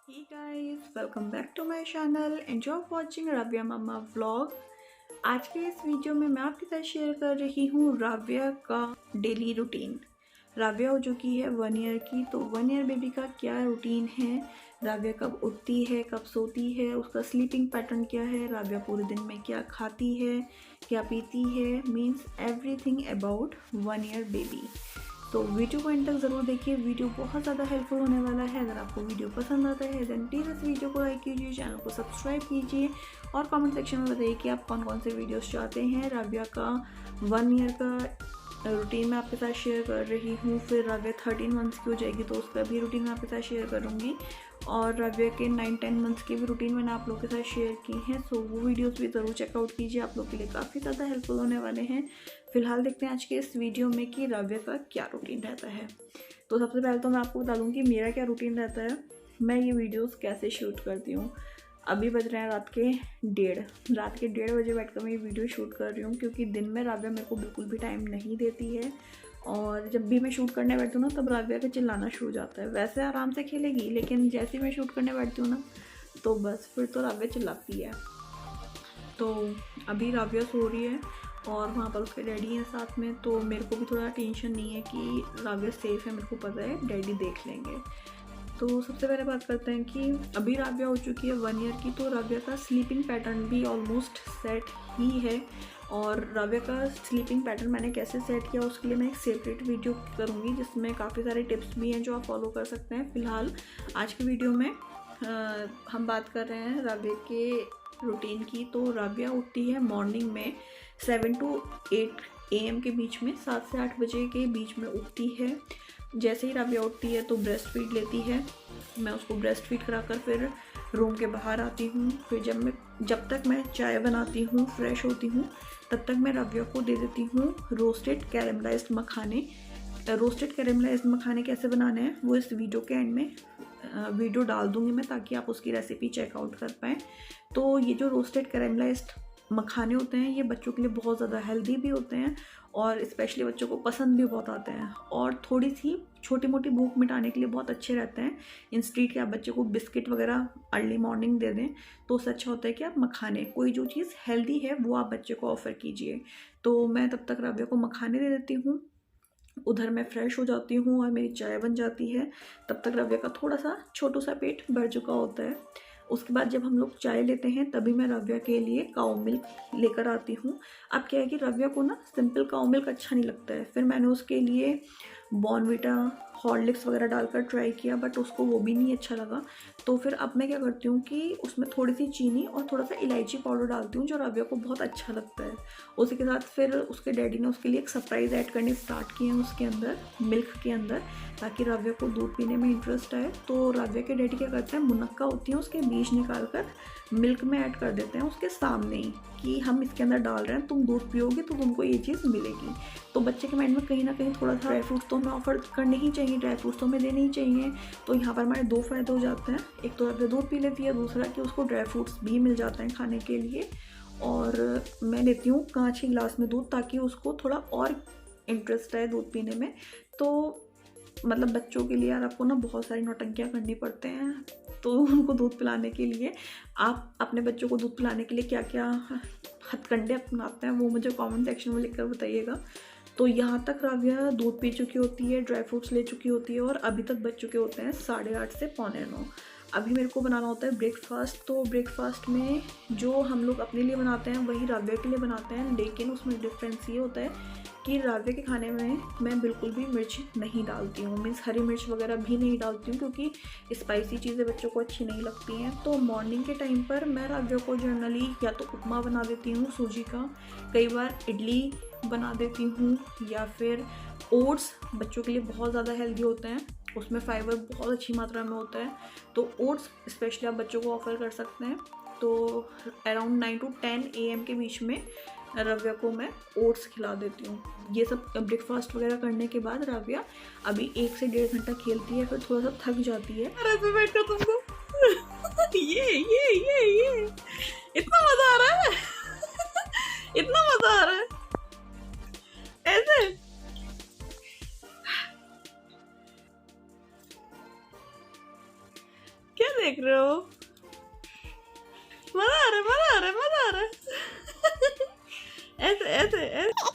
Hey guys, welcome back to my channel and you're watching Ravya mumma vlog. आज के इस video में मैं आपके साथ शेयर कर रही हूँ राव्या का डेली रूटीन। राव्या हो चुकी है 1 ईयर की, तो 1 ईयर बेबी का क्या रूटीन है, राव्या कब उठती है, कब सोती है, उसका स्लीपिंग पैटर्न क्या है, राव्या पूरे दिन में क्या खाती है, क्या पीती है, means everything about 1 year baby. तो वीडियो को एंड तक ज़रूर देखिए, वीडियो बहुत ज़्यादा हेल्पफुल होने वाला है। अगर आपको वीडियो पसंद आता है देन प्लीज़ इस वीडियो को लाइक कीजिए, चैनल को सब्सक्राइब कीजिए और कमेंट सेक्शन में बताइए कि आप कौन कौन से वीडियोस चाहते हैं। राव्या का 1 ईयर का रूटीन मैं आपके साथ शेयर कर रही हूँ। फिर राव्या 13 मंथ्स की हो जाएगी तो उसका भी रूटीन मैं आपके साथ शेयर करूँगी, और राव्या के 9-10 मंथ्स के भी रूटीन मैंने आप लोगों के साथ शेयर की हैं। सो वो वीडियोस भी ज़रूर चेकआउट कीजिए, आप लोग के लिए काफ़ी ज़्यादा हेल्पफुल होने वाले हैं। फिलहाल देखते हैं आज के इस वीडियो में कि राव्या का क्या रूटीन रहता है। तो सबसे पहले तो मैं आपको बता दूँ कि मेरा क्या रूटीन रहता है, मैं ये वीडियोस कैसे शूट करती हूँ। अभी बज रहे हैं रात के 1:30 बजे बैठकर मैं ये वीडियो शूट कर रही हूँ, क्योंकि दिन में राव्या मेरे को बिल्कुल भी टाइम नहीं देती है। और जब भी मैं शूट करने बैठती हूँ ना, तब राव्या का चिल्लाना शुरू हो जाता है। वैसे आराम से खेलेगी, लेकिन जैसे ही मैं शूट करने बैठती हूँ ना, तो बस फिर तो राव्या चिल्लाती है। तो अभी राव्या सो रही है और वहाँ पर उसके डैडी हैं साथ में, तो मेरे को भी थोड़ा टेंशन नहीं है कि राव्या सेफ़ है, मेरे को पता है डैडी देख लेंगे। तो सबसे पहले बात करते हैं कि अभी राव्या हो चुकी है 1 ईयर की, तो राव्या का स्लीपिंग पैटर्न भी ऑलमोस्ट सेट ही है। और राव्या का स्लीपिंग पैटर्न मैंने कैसे सेट किया उसके लिए मैं एक सेपरेट वीडियो करूँगी, जिसमें काफ़ी सारे टिप्स भी हैं जो आप फॉलो कर सकते हैं। फ़िलहाल आज की वीडियो में हम बात कर रहे हैं राव्या के रूटीन की। तो राव्या उठती है मॉर्निंग में 7 to 8 AM के बीच में, 7 से 8 बजे के बीच में उठती है। जैसे ही राव्या उठती है तो ब्रेस्ट फीड लेती है, मैं उसको ब्रेस्ट फीड कराकर फिर रूम के बाहर आती हूँ। फिर जब तक मैं चाय बनाती हूँ, फ्रेश होती हूँ, तब तक मैं राव्या को दे देती हूँ रोस्टेड कैरेमलाइज्ड मखाने। रोस्टेड कैरेमलाइज्ड मखाने कैसे बनाने हैं वो इस वीडियो के एंड में वीडियो डाल दूँगी मैं, ताकि आप उसकी रेसिपी चेकआउट कर पाएँ। तो ये जो रोस्टेड कैरेमलाइज्ड मखाने होते हैं, ये बच्चों के लिए बहुत ज़्यादा हेल्दी भी होते हैं और स्पेशली बच्चों को पसंद भी बहुत आते हैं, और थोड़ी सी छोटी मोटी भूख मिटाने के लिए बहुत अच्छे रहते हैं। इंस्टेड के आप बच्चे को बिस्किट वगैरह अर्ली मॉर्निंग दे दें, तो उससे अच्छा होता है कि आप मखाने, कोई जो चीज़ हेल्दी है वो आप बच्चे को ऑफ़र कीजिए। तो मैं तब तक राव्या को मखाने दे देती हूँ, उधर मैं फ़्रेश हो जाती हूँ और मेरी चाय बन जाती है। तब तक राव्या का थोड़ा सा छोटू सा पेट भर चुका होता है। उसके बाद जब हम लोग चाय लेते हैं तभी मैं राव्या के लिए काऊ मिल्क लेकर आती हूँ। अब क्या है कि राव्या को ना सिंपल काऊ मिल्क अच्छा नहीं लगता है, फिर मैंने उसके लिए बॉर्नविटा, हॉर्लिक्स वगैरह डालकर ट्राई किया, बट उसको वो भी नहीं अच्छा लगा। तो फिर अब मैं क्या करती हूँ कि उसमें थोड़ी सी चीनी और थोड़ा सा इलायची पाउडर डालती हूँ, जो राव्या को बहुत अच्छा लगता है। उसी के साथ फिर उसके डैडी ने उसके लिए एक सरप्राइज़ ऐड करने स्टार्ट किए हैं उसके अंदर, मिल्क के अंदर, ताकि राव्या को दूध पीने में इंटरेस्ट आए। तो राव्या के डैडी क्या करते हैं, मुनक्का होती है उसके बीज निकाल कर मिल्क में ऐड कर देते हैं उसके सामने ही, कि हम इसके अंदर डाल रहे हैं, तुम दूध पियोगे तो तुमको ये चीज़ मिलेगी। तो बच्चे के माइंड में कहीं ना कहीं थोड़ा सा ड्राई फ्रूट्स तो हमें ऑफर करने ही चाहिए, ड्राई फ्रूट्स तो हमें देने ही चाहिए। तो यहाँ पर हमारे 2 फ़ायदे हो जाते हैं, एक तो राव्या दूध पी लेती है, दूसरा कि उसको ड्राई फ्रूट्स भी मिल जाते हैं खाने के लिए। और मैं लेती हूँ कांच के गिलास में दूध, ताकि उसको थोड़ा और इंटरेस्ट आए दूध पीने में। तो मतलब बच्चों के लिए यार आपको ना बहुत सारी नौटंकियाँ करनी पड़ते हैं, तो उनको दूध पिलाने के लिए आप अपने बच्चों को दूध पिलाने के लिए क्या क्या हथकंडे अपनाते हैं वो मुझे कमेंट सेक्शन में लिखकर बताइएगा। तो यहाँ तक राव्या दूध पी चुकी होती है, ड्राई फ्रूट्स ले चुकी होती है, और अभी तक बज चुके होते हैं 8:30 से 8:45। अभी मेरे को बनाना होता है ब्रेकफास्ट। तो ब्रेकफास्ट में जो हम लोग अपने लिए बनाते हैं वही राव्या के लिए बनाते हैं, लेकिन उसमें डिफरेंस ये होता है कि राव्या के खाने में मैं बिल्कुल भी मिर्च नहीं डालती हूँ, मीन्स हरी मिर्च वगैरह भी नहीं डालती हूँ, क्योंकि स्पाइसी चीज़ें बच्चों को अच्छी नहीं लगती हैं। तो मॉर्निंग के टाइम पर मैं राव्या को जनरली या तो उपमा बना देती हूँ सूजी का, कई बार इडली बना देती हूँ, या फिर ओट्स बच्चों के लिए बहुत ज़्यादा हेल्दी होते हैं, उसमें फाइबर बहुत अच्छी मात्रा में होता है। तो ओट्स स्पेशली आप बच्चों को ऑफ़र कर सकते हैं। तो अराउंड 9 to 10 AM के बीच में राव्या को मैं ओट्स खिला देती हूँ। ये सब ब्रेकफास्ट वगैरह करने के बाद राव्या अभी 1 से 1.5 घंटा खेलती है, फिर थोड़ा सा थक जाती है। अरे बैठो तुमको ये इतना मजा आ रहा है इतना मजा आ रहा है ऐसे। क्या देख रहे हो? मजा आ रहा है, मजा आ रहा है, मजा आ रहा है। ऐसे ऐसे ऐसे।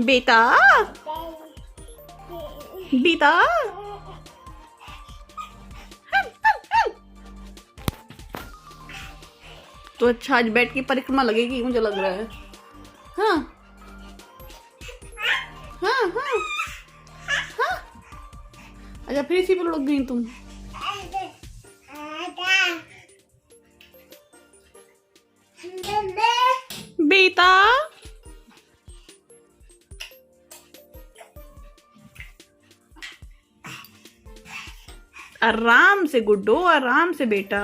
बेटा बेटा तो अच्छा आज बैठ की परिक्रमा लगेगी मुझे लग रहा है। हाँ हाँ हाँ हाँ। अच्छा फिर इसी पर लग गई तुम। बेटा आराम से गुड्डो, आराम से बेटा।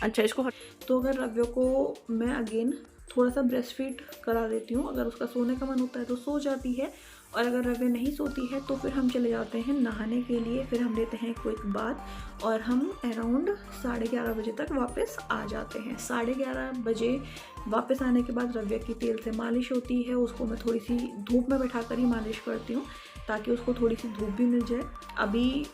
अच्छा इसको तो अगर रव्य को मैं अगेन थोड़ा सा ब्रेस्ट फीड करा देती हूँ, अगर उसका सोने का मन होता है तो सो जाती है, और अगर रव्य नहीं सोती है तो फिर हम चले जाते हैं नहाने के लिए। फिर हम लेते हैं क्विक बाथ और हम अराउंड 11:30 बजे तक वापस आ जाते हैं। 11:30 बजे वापस आने के बाद रव्य की तेल से मालिश होती है। उसको मैं थोड़ी सी धूप में बैठा कर ही मालिश करती हूँ ताकि उसको थोड़ी सी धूप भी मिल जाए। अभी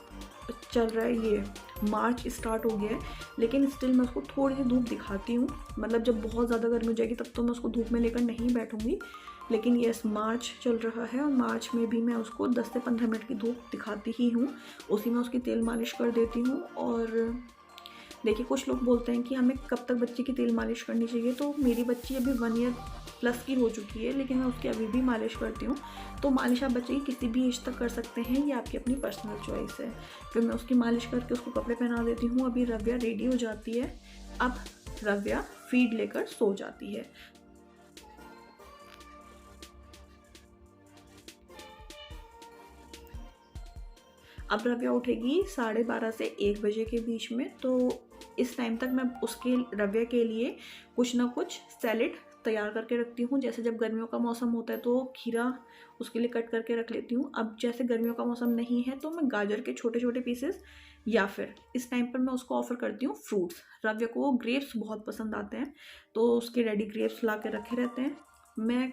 चल रहा है ये मार्च स्टार्ट हो गया है, लेकिन स्टिल मैं उसको थोड़ी सी धूप दिखाती हूँ। मतलब जब बहुत ज़्यादा गर्मी हो जाएगी तब तो मैं उसको धूप में लेकर नहीं बैठूँगी, लेकिन यस मार्च चल रहा है और मार्च में भी मैं उसको 10 से 15 मिनट की धूप दिखाती ही हूँ। उसी में उसकी तेल मालिश कर देती हूँ। और देखिए कुछ लोग बोलते हैं कि हमें कब तक बच्चे की तेल मालिश करनी चाहिए, तो मेरी बच्ची अभी 1 ईयर प्लस की हो चुकी है, लेकिन मैं उसकी अभी भी मालिश करती हूँ। तो मालिश आप बच्चे की किसी भी एज तक कर सकते हैं, ये आपकी अपनी पर्सनल चॉइस है। फिर मैं उसकी मालिश करके उसको कपड़े पहना देती हूँ। अभी रव्या रेडी हो जाती है, अब रव्या फीड लेकर सो जाती है। अब रव्या उठेगी 12:30 से 1 बजे के बीच में। तो इस टाइम तक मैं उसके रव्या के लिए कुछ ना कुछ सैलेड तैयार करके रखती हूँ। जैसे जब गर्मियों का मौसम होता है तो खीरा उसके लिए कट करके रख लेती हूँ। अब जैसे गर्मियों का मौसम नहीं है तो मैं गाजर के छोटे छोटे पीसेस, या फिर इस टाइम पर मैं उसको ऑफ़र करती हूँ फ्रूट्स। रव्या को ग्रेप्स बहुत पसंद आते हैं तो उसके रेडी ग्रेप्स ला के रखे रहते हैं। मैं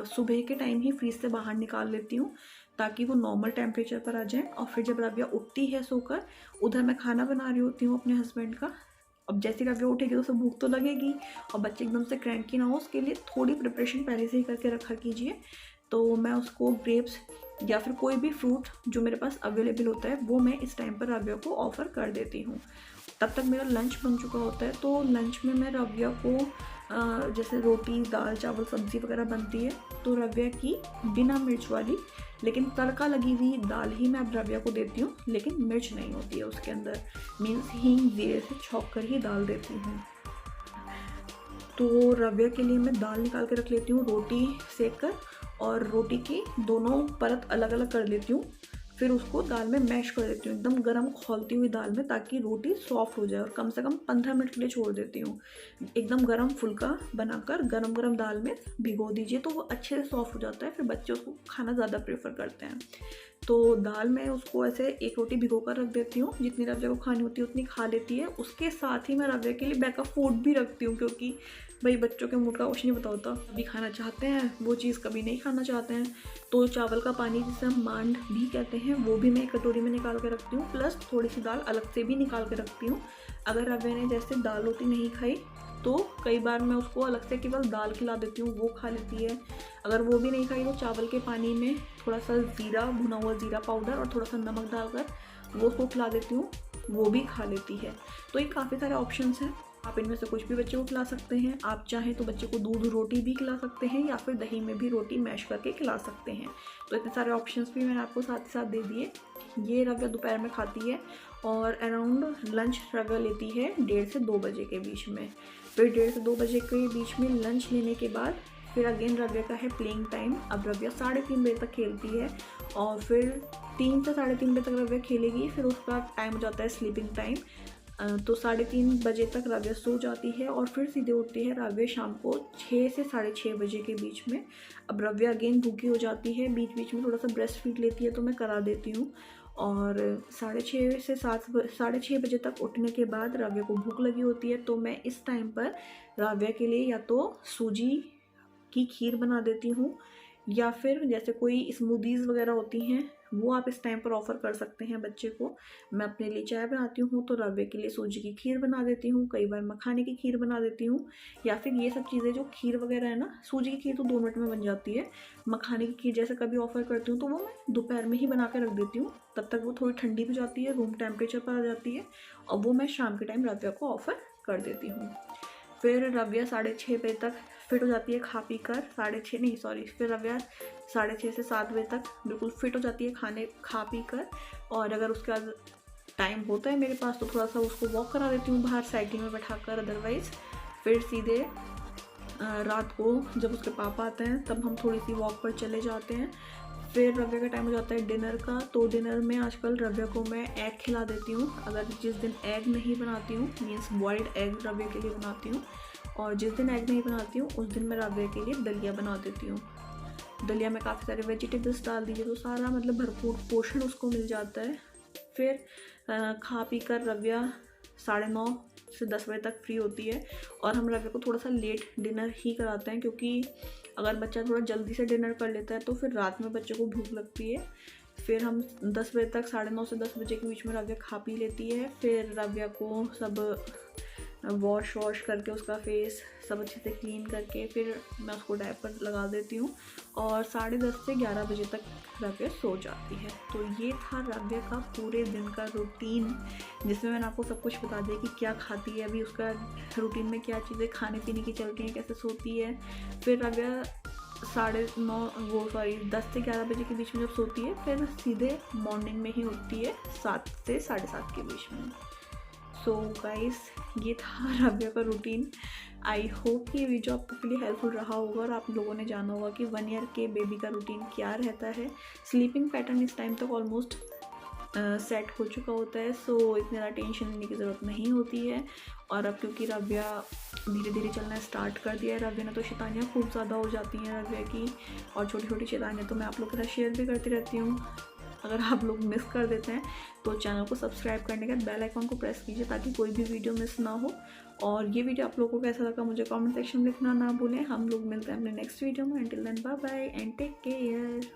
सुबह के टाइम ही फ्रीज से बाहर निकाल लेती हूँ ताकि वो नॉर्मल टेम्परेचर पर आ जाए। और फिर जब रव्या उठती है सोकर, उधर मैं खाना बना रही होती हूँ अपने हस्बैंड का। अब जैसे रव्या उठेगी तो उसे भूख तो लगेगी, और बच्चे एकदम से क्रैंकी ना हो उसके लिए थोड़ी प्रिपरेशन पहले से ही करके रखा कीजिए। तो मैं उसको ग्रेप्स या फिर कोई भी फ्रूट जो मेरे पास अवेलेबल होता है वो मैं इस टाइम पर रव्या को ऑफ़र कर देती हूँ। तब तक मेरा लंच बन चुका होता है। तो लंच में मैं रव्या को जैसे रोटी, दाल, चावल, सब्ज़ी वगैरह बनती है तो रव्या की बिना मिर्च वाली लेकिन तड़का लगी हुई दाल ही मैं अब रव्या को देती हूँ, लेकिन मिर्च नहीं होती है उसके अंदर। मीन्स हींग जीरे से छौंक कर ही दाल देती हूँ। तो रव्या के लिए मैं दाल निकाल के रख लेती हूँ रोटी सेक कर, और रोटी की दोनों परत अलग अलग कर लेती हूँ। फिर उसको दाल में मैश कर देती हूँ एकदम गरम खौलती हुई दाल में, ताकि रोटी सॉफ्ट हो जाए। और कम से कम 15 मिनट के लिए छोड़ देती हूँ। एकदम गरम फुल्का बनाकर गरम गरम दाल में भिगो दीजिए तो वो अच्छे से सॉफ्ट हो जाता है। फिर बच्चे उसको खाना ज़्यादा प्रेफर करते हैं। तो दाल में उसको ऐसे एक रोटी भिगो कर रख देती हूँ, जितनी रव्या को खानी होती है उतनी खा लेती है। उसके साथ ही मैं रव्या के लिए बैकअप फूड भी रखती हूँ, क्योंकि भाई बच्चों के मूड का कुछ नहीं पता होता, कभी खाना चाहते हैं वो चीज़, कभी नहीं खाना चाहते हैं। तो चावल का पानी जिसे हम मांड भी कहते हैं वो भी मैं एक कटोरी में निकाल के रखती हूँ, प्लस थोड़ी सी दाल अलग से भी निकाल के रखती हूँ। अगर रव्या ने जैसे दाल रोटी नहीं खाई तो कई बार मैं उसको अलग से केवल दाल खिला देती हूँ, वो खा लेती है। अगर वो भी नहीं खाई तो चावल के पानी में थोड़ा सा ज़ीरा, भुना हुआ ज़ीरा पाउडर और थोड़ा सा नमक डालकर वो उसको खिला देती हूँ, वो भी खा लेती है। तो ये काफ़ी सारे ऑप्शंस हैं आप इनमें से कुछ भी बच्चे को खिला सकते हैं। आप चाहें तो बच्चे को दूध रोटी भी खिला सकते हैं या फिर दही में भी रोटी मैश करके खिला सकते हैं। तो इतने सारे ऑप्शंस भी मैंने आपको साथ ही साथ दे दिए। ये रव्या दोपहर में खाती है और अराउंड लंच रव्या लेती है 1:30 से 2 बजे के बीच में। फिर 1:30 से 2 बजे के बीच में लंच लेने के बाद फिर अगेन रव्या का है प्लेइंग टाइम। अब रव्या 3:30 बजे तक खेलती है और फिर 3 से 3:30 बजे तक रव्या खेलेगी। फिर उसका टाइम हो जाता है स्लीपिंग टाइम। तो 3:30 बजे तक रव्या सो जाती है और फिर सीधे उठती है रव्या शाम को 6 से 6:30 बजे के बीच में। अब रव्या अगेन भूखी हो जाती है, बीच बीच में थोड़ा सा ब्रेस्ट फीड लेती है तो मैं करा देती हूँ। और 6:30 से 6:30 बजे तक उठने के बाद रव्या को भूख लगी होती है तो मैं इस टाइम पर रव्या के लिए या तो सूजी की खीर बना देती हूँ या फिर जैसे कोई स्मूदीज़ वगैरह होती हैं वो आप इस टाइम पर ऑफ़र कर सकते हैं बच्चे को। मैं अपने लिए चाय बनाती हूँ तो रव्या के लिए सूजी की खीर बना देती हूँ, कई बार मखाने की खीर बना देती हूँ या फिर ये सब चीज़ें जो खीर वगैरह है ना, सूजी की खीर तो 2 मिनट में बन जाती है। मखाने की खीर जैसे कभी ऑफ़र करती हूँ तो वो मैं दोपहर में ही बना के रख देती हूँ, तब तक वो थोड़ी ठंडी भी जाती है, रूम टेम्परेचर पर आ जाती है और वो मैं शाम के टाइम रव्या को ऑफ़र कर देती हूँ। फिर रव्या 6:30 बजे तक फिट हो जाती है खा पी कर, फिर रव्या 6:30 से 7 बजे तक बिल्कुल फिट हो जाती है खा पी कर। और अगर उसके बाद टाइम होता है मेरे पास तो थोड़ा सा उसको वॉक करा देती हूँ बाहर साइकिल में बैठा कर। अदरवाइज़ फिर सीधे रात को जब उसके पापा आते हैं तब हम थोड़ी सी वॉक पर चले जाते हैं। फिर रव्या का टाइम हो जाता है डिनर का, तो डिनर में आजकल रव्या को मैं एग खिला देती हूँ। अगर जिस दिन एग नहीं बनाती हूँ, मीन्स बॉइल्ड एग रव्या के लिए बनाती हूँ, और जिस दिन एग नहीं बनाती हूँ उस दिन मैं रव्या के लिए दलिया बना देती हूँ। दलिया में काफ़ी सारे वेजिटेबल्स डाल दीजिए तो सारा मतलब भरपूर पोषण उसको मिल जाता है। फिर खा पी कर रव्या 9:30 से 10 बजे तक फ्री होती है और हम रव्या को थोड़ा सा लेट डिनर ही कराते हैं, क्योंकि अगर बच्चा थोड़ा जल्दी से डिनर कर लेता है तो फिर रात में बच्चे को भूख लगती है। फिर हम 10 बजे तक 9:30 से 10 बजे के बीच में रव्या खा पी लेती है। फिर रव्या को सब वॉश करके उसका फेस सब अच्छे से क्लीन करके फिर मैं उसको डायपर लगा देती हूँ और 10:30 से 11 बजे तक रव्या सो जाती है। तो ये था रव्या का पूरे दिन का रूटीन, जिसमें मैंने आपको सब कुछ बता दिया कि क्या खाती है, अभी उसका रूटीन में क्या चीज़ें खाने पीने की चलती हैं, कैसे सोती है। फिर रव्या 10 से 11 बजे के बीच में जब सोती है फिर सीधे मॉर्निंग में ही उठती है 7 से 7:30 के बीच में। सो गाइस, ये था रव्या का रूटीन। आई होप कि ये वीडियो आपके लिए हेल्पफुल रहा होगा और आप लोगों ने जाना होगा कि 1 ईयर के बेबी का रूटीन क्या रहता है। स्लीपिंग पैटर्न इस टाइम तक ऑलमोस्ट सेट हो चुका होता है, सो इतनी ज़्यादा टेंशन लेने की ज़रूरत नहीं होती है। और अब क्योंकि रव्या धीरे धीरे चलना स्टार्ट कर दिया है, रव्या ने तो शैतानियाँ खूब ज़्यादा हो जाती हैं रव्या की, और छोटी छोटी शैतानियाँ तो मैं आप लोग के साथ शेयर भी करती रहती हूँ। अगर आप लोग मिस कर देते हैं तो चैनल को सब्सक्राइब करने के बाद बेल आइकॉन को प्रेस कीजिए ताकि कोई भी वीडियो मिस ना हो। और ये वीडियो आप लोगों को कैसा लगा मुझे कमेंट सेक्शन में लिखना ना भूलें। हम लोग मिलते हैं अपने नेक्स्ट वीडियो में। Until then bye bye and take care.